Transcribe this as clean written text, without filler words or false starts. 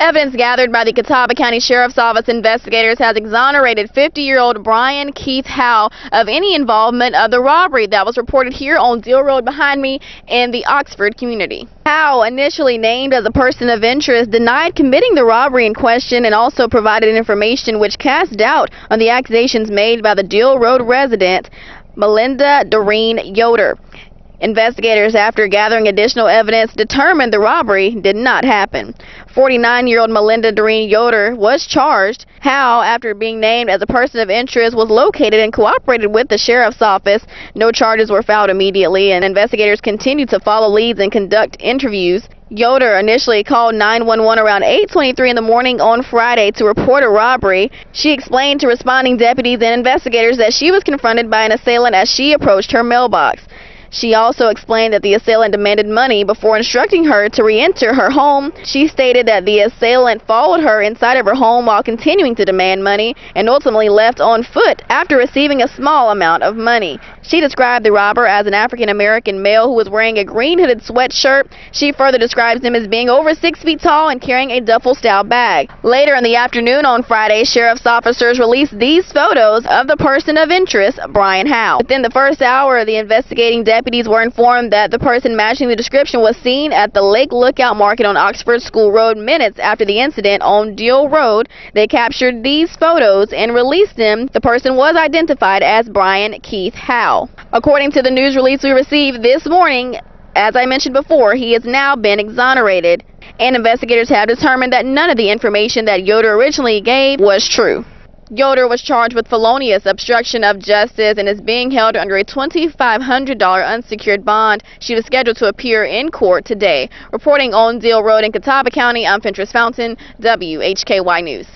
Evidence gathered by the Catawba County Sheriff's Office investigators has exonerated 50-year-old Brian Keith Howe of any involvement of the robbery that was reported here on Deal Road behind me in the Oxford community. Howe, initially named as a person of interest, denied committing the robbery in question and also provided information which cast doubt on the accusations made by the Deal Road resident, Melinda Doreen Yoder. Investigators, after gathering additional evidence, determined the robbery did not happen. 49-year-old Melinda Doreen Yoder was charged. Howe, after being named as a person of interest, was located and cooperated with the sheriff's office. No charges were filed immediately, and investigators continued to follow leads and conduct interviews. Yoder initially called 911 around 8:23 in the morning on Friday to report a robbery. She explained to responding deputies and investigators that she was confronted by an assailant as she approached her mailbox. She also explained that the assailant demanded money before instructing her to re-enter her home. She stated that the assailant followed her inside of her home while continuing to demand money and ultimately left on foot after receiving a small amount of money. She described the robber as an African-American male who was wearing a green hooded sweatshirt. She further describes him as being over 6 feet tall and carrying a duffel-style bag. Later in the afternoon on Friday, sheriff's officers released these photos of the person of interest, Brian Howe. Within the first hour, the investigating deputies were informed that the person matching the description was seen at the Lake Lookout Market on Oxford School Road minutes after the incident on Deal Road. They captured these photos and released them. The person was identified as Brian Keith Howe. According to the news release we received this morning, as I mentioned before, he has now been exonerated, and investigators have determined that none of the information that Yoder originally gave was true. Yoder was charged with felonious obstruction of justice and is being held under a $2,500 unsecured bond. She was scheduled to appear in court today. Reporting on Deal Road in Catawba County, I'm Fentress Fountain, WHKY News.